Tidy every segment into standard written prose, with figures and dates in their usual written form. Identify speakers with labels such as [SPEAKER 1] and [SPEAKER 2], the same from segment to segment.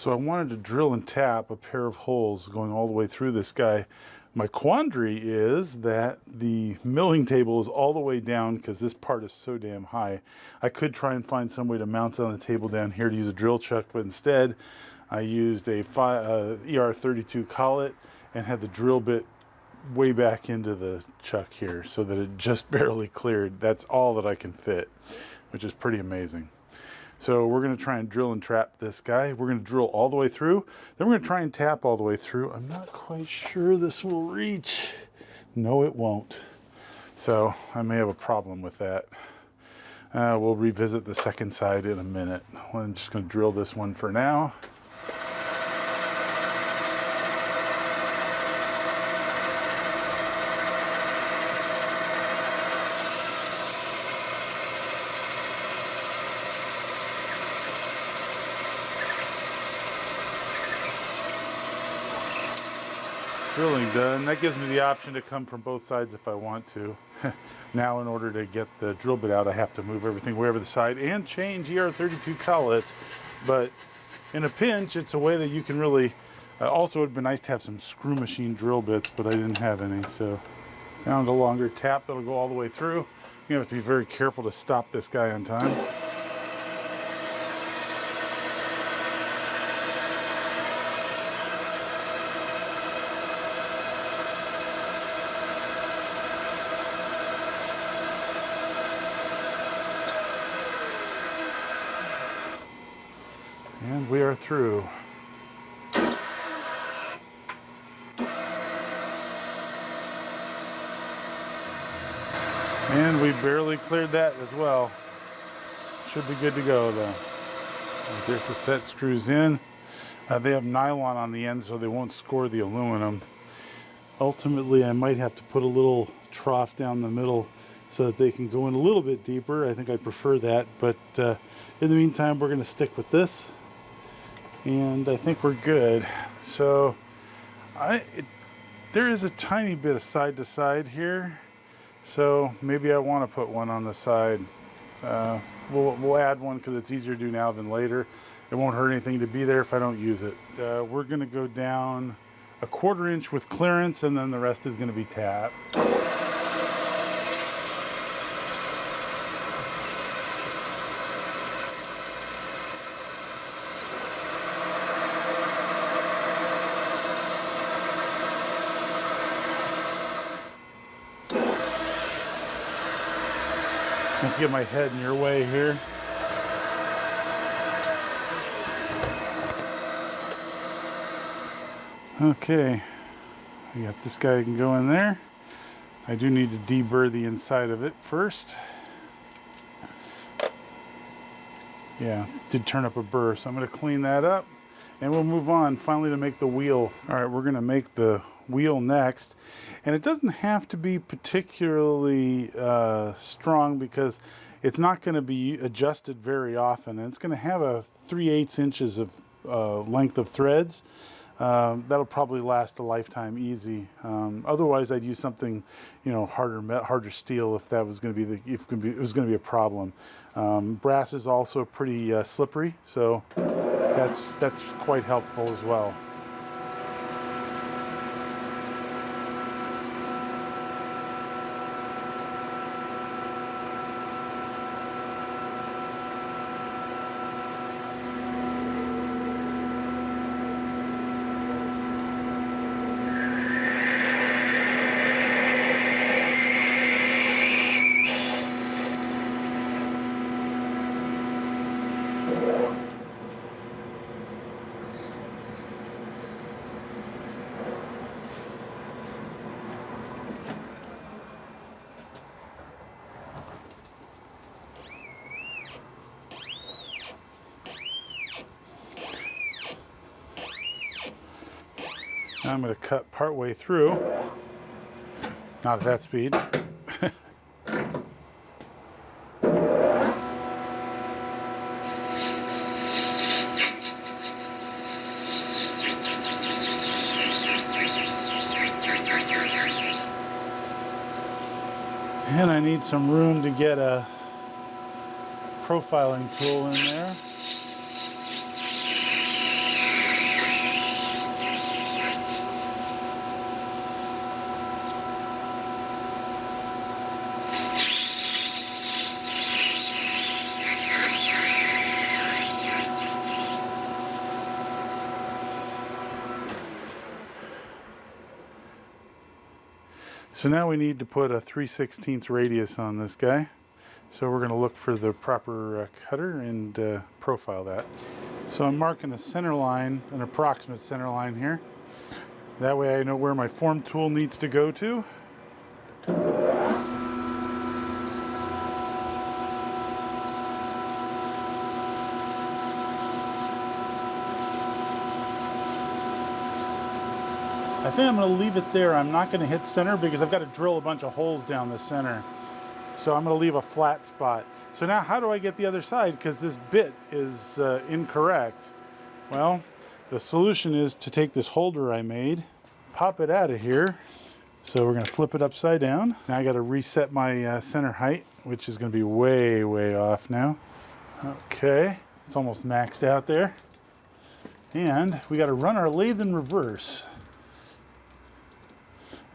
[SPEAKER 1] So I wanted to drill and tap a pair of holes going all the way through this guy. My quandary is that the milling table is all the way down because this part is so damn high. I could try and find some way to mount it on the table down here to use a drill chuck, but instead I used a ER32 collet and had the drill bit way back into the chuck here so that it just barely cleared. That's all that I can fit, which is pretty amazing. So we're going to try and drill and trap this guy. We're going to drill all the way through. Then we're going to try and tap all the way through. I'm not quite sure this will reach. No, it won't. So I may have a problem with that. We'll revisit the second side in a minute. I'm just going to drill this one for now. Drilling done. That gives me the option to come from both sides if I want to. Now in order to get the drill bit out, I have to move everything way over the side and change ER32 collets. But in a pinch, it's a way that you can really... also, it would be nice to have some screw machine drill bits, but I didn't have any. So found a longer tap that'll go all the way through. You have to be very careful to stop this guy on time. And we are through. And we barely cleared that as well. Should be good to go though. There's the set screws in. They have nylon on the end so they won't score the aluminum. Ultimately, I might have to put a little trough down the middle so that they can go in a little bit deeper. I think I prefer that, but in the meantime, we're going to stick with this. And I think we're good. So there is a tiny bit of side to side here, so maybe I want to put one on the side. We'll add one because it's easier to do now than later. It won't hurt anything to be there if I don't use it. We're going to go down 1/4 inch with clearance, and then the rest is going to be tap. Let's get my head in your way here. Okay, I got this guy can go in there. I do need to deburr the inside of it first. Yeah, did turn up a burr, so I'm going to clean that up. And we'll move on finally to make the wheel. All right, we're going to make the wheel next. And it doesn't have to be particularly strong because it's not going to be adjusted very often. And it's going to have a 3/8 inches of length of threads. That'll probably last a lifetime easy. Otherwise, I'd use something, you know, harder steel if that was going to be it was going to be a problem. Brass is also pretty slippery, so that's quite helpful as well. Now I'm going to cut part way through. Not at that speed. And I need some room to get a profiling tool in there. So now we need to put a 3/16 radius on this guy. So we're going to look for the proper cutter and profile that. So I'm marking a center line, an approximate center line here. That way I know where my form tool needs to go to. I think I'm going to leave it there. I'm not going to hit center because I've got to drill a bunch of holes down the center. So I'm going to leave a flat spot. So now how do I get the other side? Because this bit is incorrect. Well, the solution is to take this holder I made, pop it out of here. So we're going to flip it upside down. Now I got to reset my center height, which is going to be way, way off now. Okay, it's almost maxed out there. And we got to run our lathe in reverse.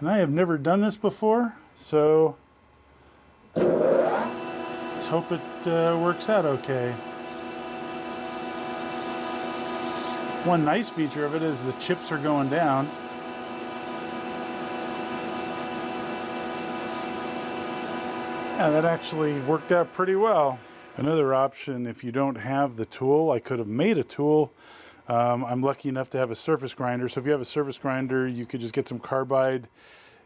[SPEAKER 1] And I have never done this before, so let's hope it works out okay. One nice feature of it is the chips are going down. Yeah, that actually worked out pretty well. Another option, if you don't have the tool, I could have made a tool. I'm lucky enough to have a surface grinder. So if you have a surface grinder, you could just get some carbide,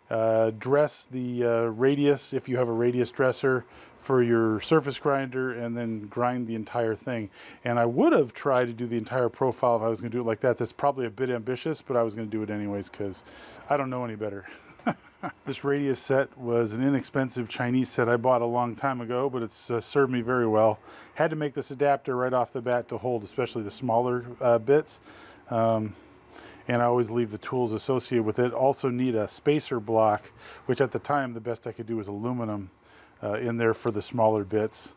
[SPEAKER 1] dress the radius, if you have a radius dresser, for your surface grinder, and then grind the entire thing. And I would have tried to do the entire profile if I was going to do it like that. That's probably a bit ambitious, but I was going to do it anyways because I don't know any better. This radius set was an inexpensive Chinese set I bought a long time ago, but it's served me very well. Had to make this adapter right off the bat to hold especially the smaller bits. And I always leave the tools associated with it. Also need a spacer block, which at the time the best I could do was aluminum in there for the smaller bits.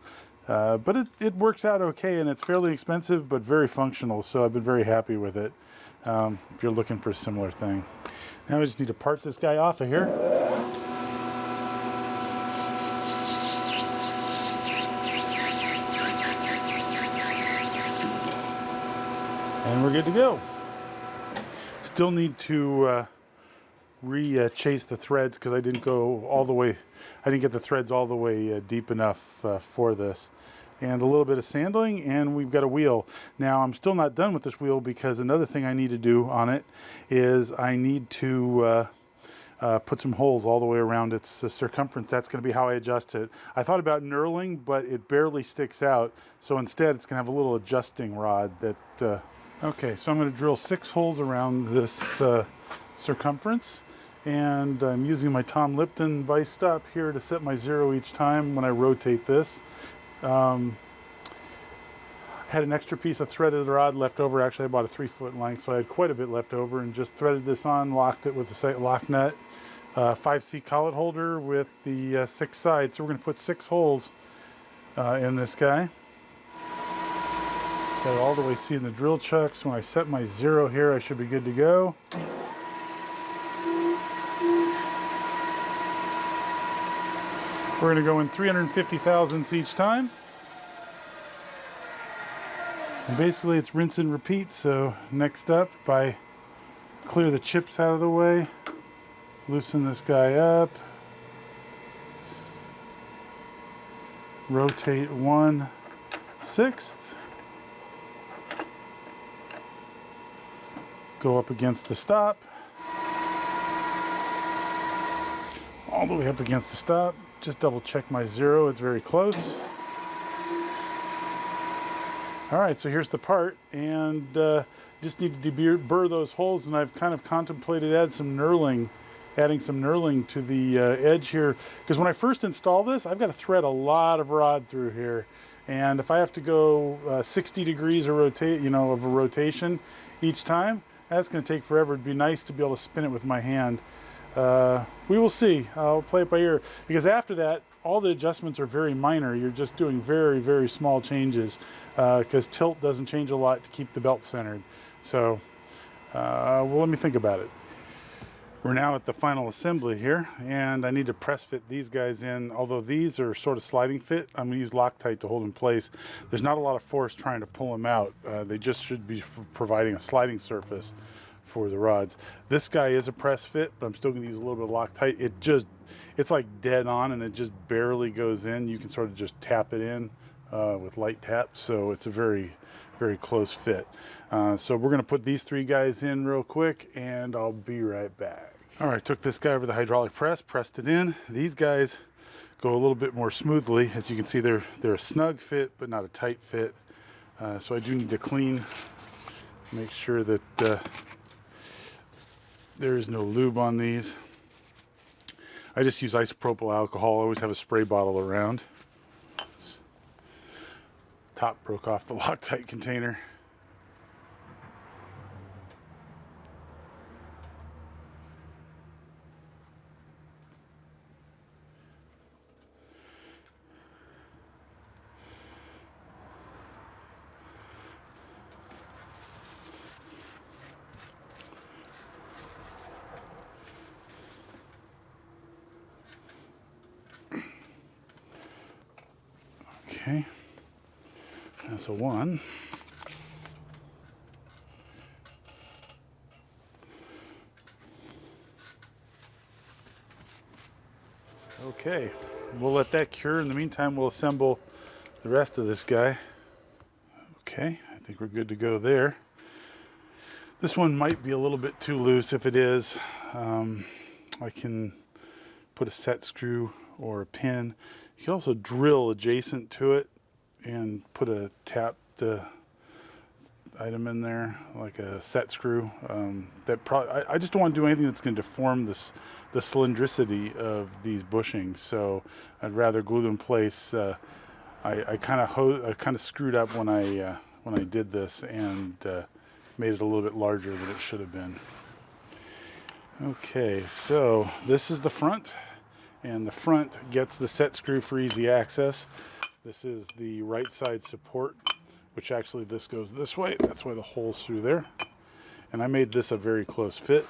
[SPEAKER 1] But it works out okay, and it's fairly expensive but very functional, so I've been very happy with it if you're looking for a similar thing. Now we just need to part this guy off of here. And we're good to go. Still need to re-chase the threads because I didn't go all the way, I didn't get the threads all the way deep enough for this. And a little bit of sanding, and we've got a wheel. Now I'm still not done with this wheel because another thing I need to do on it is I need to put some holes all the way around its circumference. That's going to be how I adjust it. I thought about knurling, but it barely sticks out. So instead it's going to have a little adjusting rod that... Okay, so I'm going to drill 6 holes around this circumference. And I'm using my Tom Lipton vice stop here to set my 0 each time when I rotate this. Had an extra piece of threaded rod left over. Actually, I bought a 3-foot length, so I had quite a bit left over, and just threaded this on, locked it with a lock nut, 5C collet holder with the 6 sides. So we're going to put 6 holes in this guy. Got it all the way seated in the drill chuck. So when I set my 0 here, I should be good to go. We're going to go in 350 thousandths each time. And basically it's rinse and repeat. So next up, I clear the chips out of the way, loosen this guy up, rotate 1/6, go up against the stop, all the way up against the stop. Just double check my 0, it's very close. All right, so here's the part, and just need to deburr those holes, and I've kind of contemplated adding some knurling to the edge here, because when I first install this, I've got to thread a lot of rod through here, and if I have to go 60 degrees of rotation each time, that's going to take forever. It'd be nice to be able to spin it with my hand. We will see. I'll play it by ear, because after that all the adjustments are very minor. You're just doing very, very small changes because tilt doesn't change a lot to keep the belt centered. So well, let me think about it. We're now at the final assembly here, and I need to press fit these guys in. Although these are sort of sliding fit, I'm going to use Loctite to hold in place. There's not a lot of force trying to pull them out. They just should be providing a sliding surface for the rods. This guy is a press fit, but I'm still going to use a little bit of Loctite. It's like dead on, and it just barely goes in. You can sort of just tap it in with light taps, so it's a very, very close fit. So we're going to put these 3 guys in real quick, and I'll be right back. All right, took this guy over the hydraulic press, pressed it in. These guys go a little bit more smoothly. As you can see, they're a snug fit, but not a tight fit. So I do need to clean, make sure that there is no lube on these. I just use isopropyl alcohol. I always have a spray bottle around. Top broke off the Loctite container. Okay, that's a 1. Okay, we'll let that cure. In the meantime, we'll assemble the rest of this guy. Okay, I think we're good to go there. This one might be a little bit too loose. If it is, I can put a set screw or a pin. You can also drill adjacent to it and put a tapped item in there, like a set screw. I just don't want to do anything that's going to deform the cylindricity of these bushings. So I'd rather glue them in place. I kind of screwed up when I did this and made it a little bit larger than it should have been. Okay, so this is the front. And the front gets the set screw for easy access. This is the right side support, which actually this goes this way. That's why the hole's through there. And I made this a very close fit.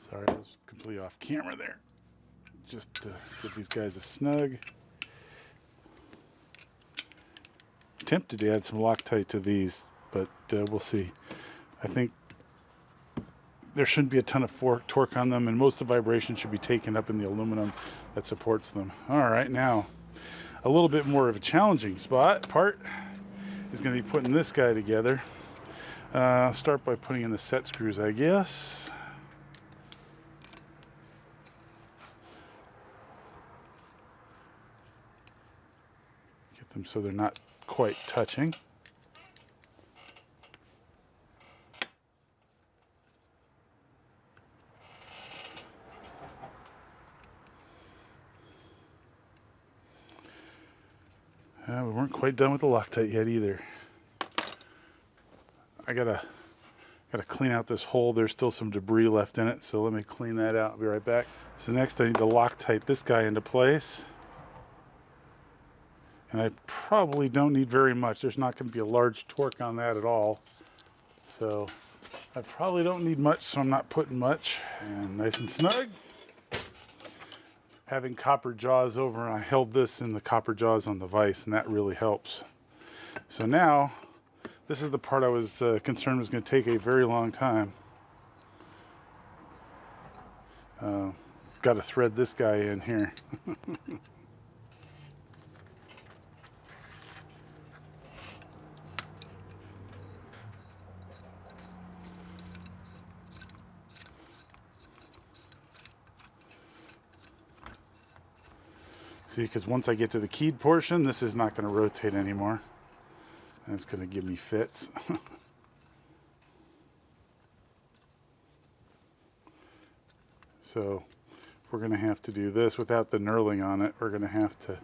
[SPEAKER 1] Sorry, I was completely off camera there. Just to give these guys a snug. Tempted to add some Loctite to these, but we'll see. I think there shouldn't be a ton of torque on them, and most of the vibration should be taken up in the aluminum that supports them. All right, now a little bit more of a challenging part is going to be putting this guy together. I'll start by putting in the set screws, I guess. Get them so they're not quite touching. We weren't quite done with the Loctite yet either. I gotta clean out this hole. There's still some debris left in it, so let me clean that out. I'll be right back. So next I need to Loctite this guy into place. And I probably don't need very much. There's not going to be a large torque on that at all. So I probably don't need much, so I'm not putting much. And nice and snug. Having copper jaws over, and I held this in the copper jaws on the vise, and that really helps. So now, this is the part I was concerned was going to take a very long time. Got to thread this guy in here. See, because once I get to the keyed portion, this is not going to rotate anymore. And it's going to give me fits. So we're going to have to do this without the knurling on it. We're going to have to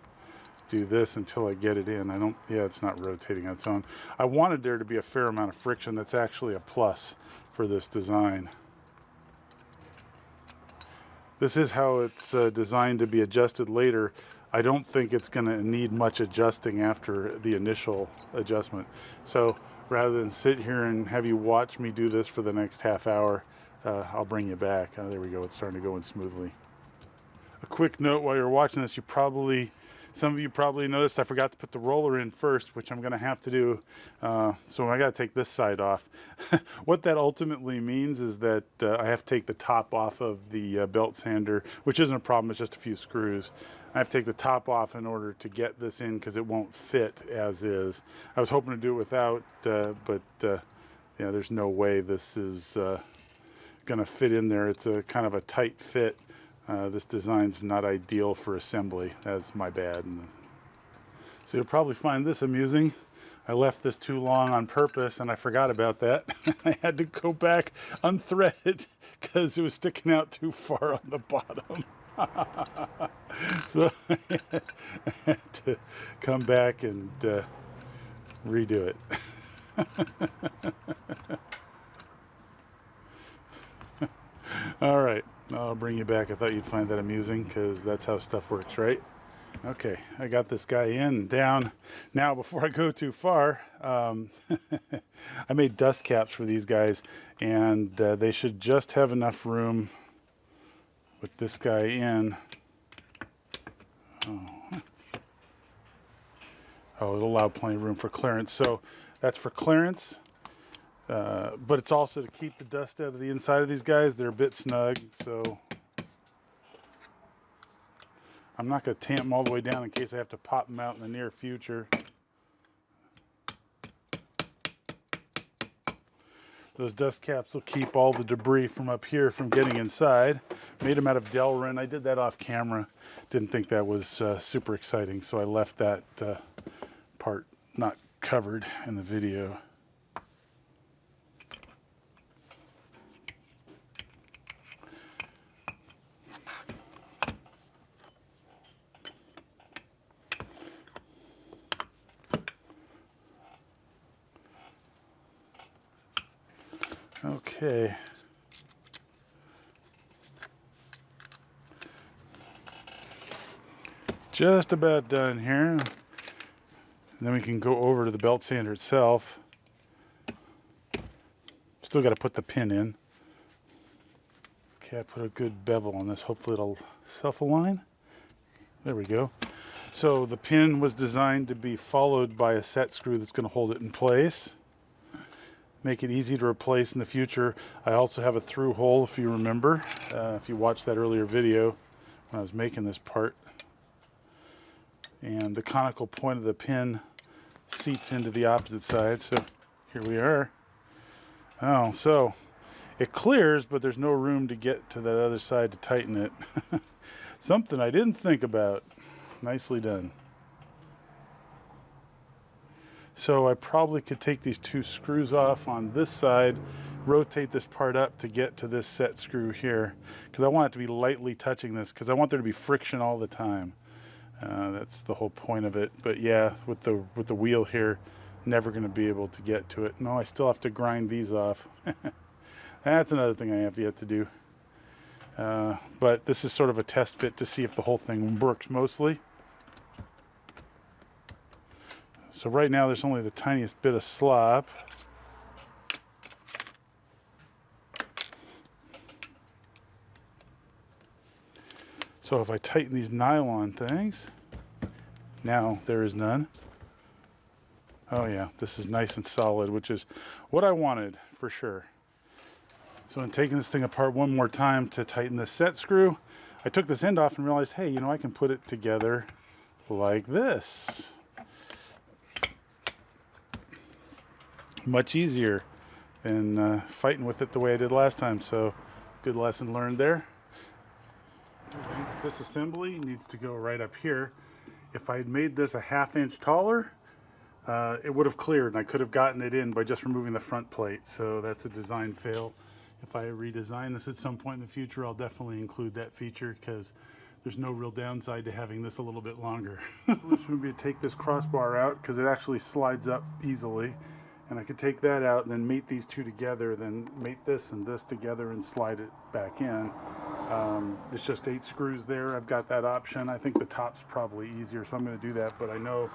[SPEAKER 1] do this until I get it in. It's not rotating on its own. I wanted there to be a fair amount of friction. That's actually a plus for this design. This is how it's designed to be adjusted later. I don't think it's going to need much adjusting after the initial adjustment. So rather than sit here and have you watch me do this for the next half hour, I'll bring you back. There we go. It's starting to go in smoothly. A quick note while you're watching this, some of you probably noticed I forgot to put the roller in first, which I'm going to have to do. So I got to take this side off. What that ultimately means is that I have to take the top off of the belt sander, which isn't a problem. It's just a few screws. I have to take the top off in order to get this in because it won't fit as is. I was hoping to do it without, but yeah, there's no way this is going to fit in there. It's a kind of a tight fit. This design's not ideal for assembly. That's my bad. So you'll probably find this amusing. I left this too long on purpose and I forgot about that. I had to go back, unthread it because it was sticking out too far on the bottom. So I had to come back and redo it. All right. I'll bring you back. I thought you'd find that amusing because that's how stuff works, right? Okay, I got this guy in, down. Now, before I go too far, I made dust caps for these guys, and they should just have enough room with this guy in. Oh, it'll allow plenty of room for clearance. So that's for clearance. But it's also to keep the dust out of the inside of these guys. They're a bit snug, so I'm not going to tamp them all the way down in case I have to pop them out in the near future. Those dust caps will keep all the debris from up here from getting inside. Made them out of Delrin. I did that off camera. Didn't think that was super exciting, so I left that part not covered in the video. Okay. Just about done here. And then we can go over to the belt sander itself. Still got to put the pin in. Okay, I put a good bevel on this. Hopefully it'll self-align. There we go. So the pin was designed to be followed by a set screw that's going to hold it in place. Make it easy to replace in the future. I also have a through hole, if you remember, if you watched that earlier video when I was making this part. And the conical point of the pin seats into the opposite side, so here we are. Oh, so it clears, but there's no room to get to that other side to tighten it. Something I didn't think about. Nicely done. So I probably could take these two screws off on this side, rotate this part up to get to this set screw here, because I want it to be lightly touching this, because I want there to be friction all the time. That's the whole point of it. But yeah, with the wheel here, never going to be able to get to it. No, I still have to grind these off. That's another thing I have yet to do. But this is sort of a test fit to see if the whole thing works mostly. So right now there's only the tiniest bit of slop. So if I tighten these nylon things, now there is none. Oh yeah, this is nice and solid, which is what I wanted for sure. So in taking this thing apart one more time to tighten this set screw, I took this end off and realized, hey, you know, I can put it together like this. Much easier than fighting with it the way I did last time. So good lesson learned there. This assembly needs to go right up here. If I had made this a ½ inch taller, it would have cleared and I could have gotten it in by just removing the front plate. So that's a design fail. If I redesign this at some point in the future, I'll definitely include that feature because there's no real downside to having this a little bit longer. The solution would be to take this crossbar out because it actually slides up easily. And I could take that out and then mate these two together, then mate this and this together and slide it back in. There's just 8 screws there. I've got that option. I think the top's probably easier, so I'm going to do that. But I know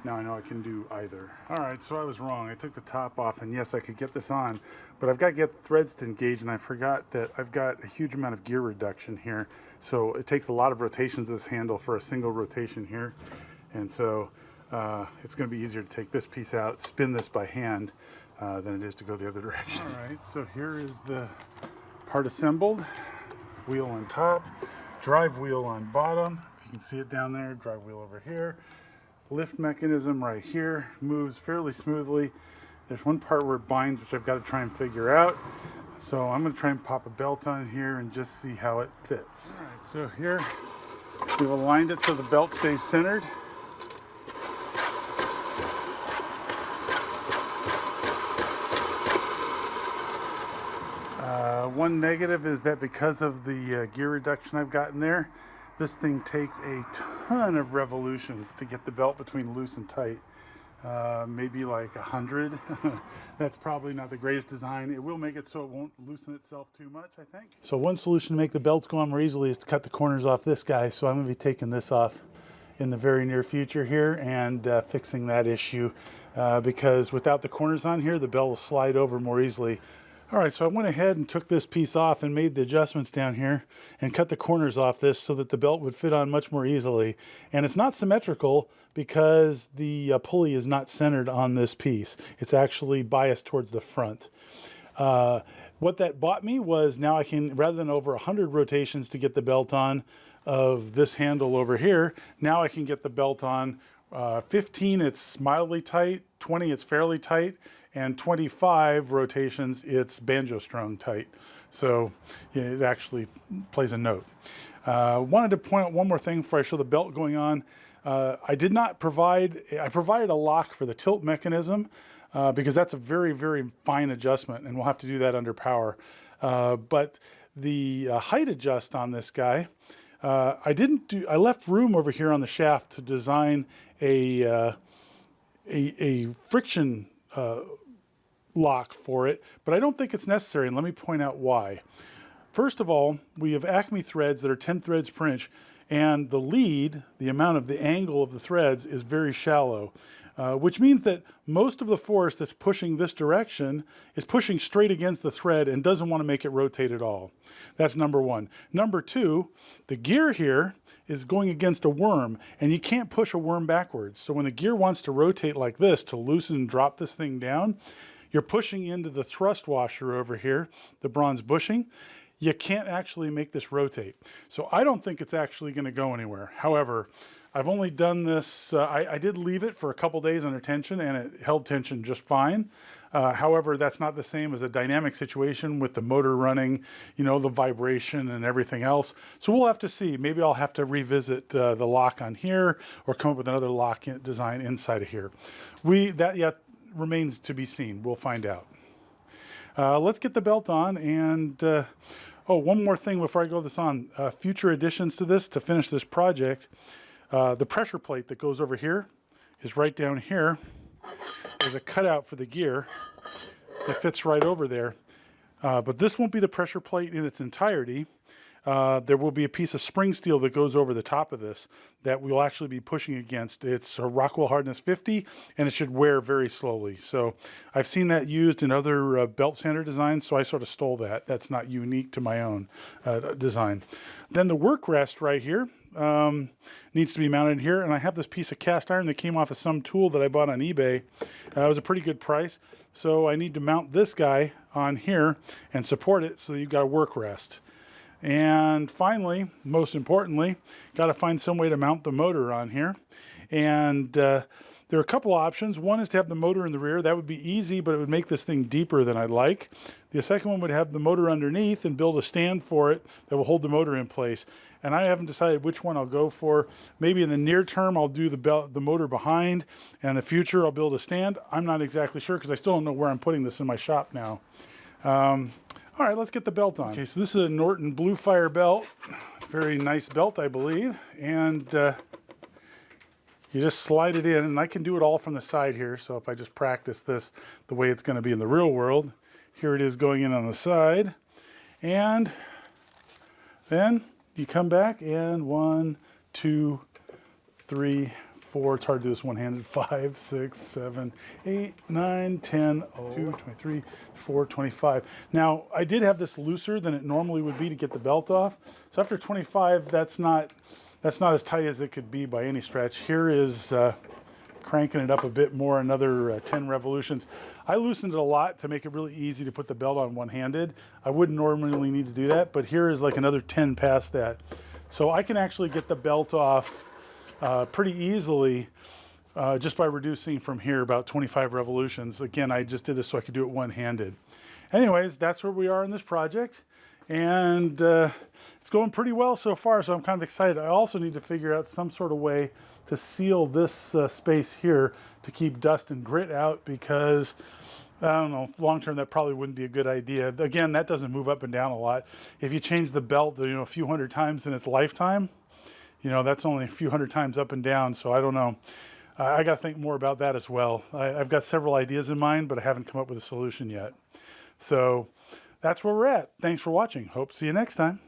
[SPEAKER 1] Now I know I can do either. All right, so I was wrong. I took the top off, and yes, I could get this on, but I've got to get the threads to engage, and I forgot that I've got a huge amount of gear reduction here. So it takes a lot of rotations of this handle for a single rotation here. And so it's going to be easier to take this piece out, spin this by hand, than it is to go the other direction. All right, so here is the part assembled. Wheel on top, drive wheel on bottom. If you can see it down there, drive wheel over here. Lift mechanism right here, moves fairly smoothly. There's one part where it binds, which I've got to try and figure out. So I'm going to try and pop a belt on here and just see how it fits. All right, so here we've aligned it so the belt stays centered. One negative is that because of the gear reduction I've got in there, this thing takes a ton of revolutions to get the belt between loose and tight. Maybe like 100. That's probably not the greatest design. It will make it so it won't loosen itself too much, I think. So one solution to make the belts go on more easily is to cut the corners off this guy. So I'm going to be taking this off in the very near future here and fixing that issue because without the corners on here, the belt will slide over more easily. All right, so I went ahead and took this piece off and made the adjustments down here and cut the corners off this so that the belt would fit on much more easily. And it's not symmetrical because the pulley is not centered on this piece. It's actually biased towards the front. What that bought me was now I can, rather than over 100 rotations to get the belt on of this handle over here, now I can get the belt on 15, it's mildly tight, 20, it's fairly tight, and 25 rotations, it's banjo strung tight. So yeah, it actually plays a note. Wanted to point out one more thing before I show the belt going on. I provided a lock for the tilt mechanism because that's a very, very fine adjustment, and we'll have to do that under power. But the height adjust on this guy, I left room over here on the shaft to design a friction lock for it, but I don't think it's necessary, and let me point out why. First of all, we have Acme threads that are 10 threads per inch, and the lead, the amount of the angle of the threads, is very shallow, which means that most of the force that's pushing this direction is pushing straight against the thread and doesn't want to make it rotate at all. That's number one. Number two, the gear here is going against a worm, and you can't push a worm backwards. So when the gear wants to rotate like this to loosen and drop this thing down, you're pushing into the thrust washer over here, the bronze bushing. You can't actually make this rotate. So I don't think it's actually going to go anywhere. However, I've only done this, I did leave it for a couple days under tension, and it held tension just fine. However, that's not the same as a dynamic situation with the motor running, you know, the vibration and everything else. So we'll have to see. Maybe I'll have to revisit the lock on here or come up with another lock design inside of here. That yet remains to be seen. We'll find out. Let's get the belt on, and one more thing before I go this on. Future additions to this to finish this project. The pressure plate that goes over here is right down here. There's a cutout for the gear that fits right over there. But this won't be the pressure plate in its entirety. There will be a piece of spring steel that goes over the top of this that we'll actually be pushing against. It's a Rockwell hardness 50, and it should wear very slowly. So I've seen that used in other BeltSander designs, so I sort of stole that. That's not unique to my own design. Then the work rest right here needs to be mounted here, and I have this piece of cast iron that came off of some tool that I bought on eBay. It was a pretty good price, so I need to mount this guy on here and support it so you've got a work rest. And finally, most importantly, got to find some way to mount the motor on here. And there are a couple options. One is to have the motor in the rear. That would be easy, but it would make this thing deeper than I'd like. The second one would have the motor underneath and build a stand for it that will hold the motor in place. And I haven't decided which one I'll go for. Maybe in the near term, I'll do the motor behind, and in the future, I'll build a stand. I'm not exactly sure because I still don't know where I'm putting this in my shop now. All right, let's get the belt on. Okay, so this is a Norton Blue Fire belt. Very nice belt, I believe. And you just slide it in, and I can do it all from the side here. So if I just practice this the way it's going to be in the real world, here it is going in on the side. And then you come back, and 1, 2, 3, 4, it's hard to do this one-handed, 5, 6, 7, 8, 9, 10, 2, 23, 4, 25. Now, I did have this looser than it normally would be to get the belt off. So after 25, that's not as tight as it could be by any stretch. Here is cranking it up a bit more, another 10 revolutions. I loosened it a lot to make it really easy to put the belt on one-handed. I wouldn't normally need to do that, but here is like another 10 past that. So I can actually get the belt off pretty easily just by reducing from here about 25 revolutions. Again, I just did this so I could do it one-handed. Anyways, that's where we are in this project, and it's going pretty well so far, so I'm kind of excited. I also need to figure out some sort of way to seal this space here to keep dust and grit out, because I don't know, long term that probably wouldn't be a good idea. Again, that doesn't move up and down a lot. If you change the belt, a few hundred times in its lifetime, that's only a few hundred times up and down. So I don't know. I got to think more about that as well. I've got several ideas in mind, but I haven't come up with a solution yet. So that's where we're at. Thanks for watching. Hope to see you next time.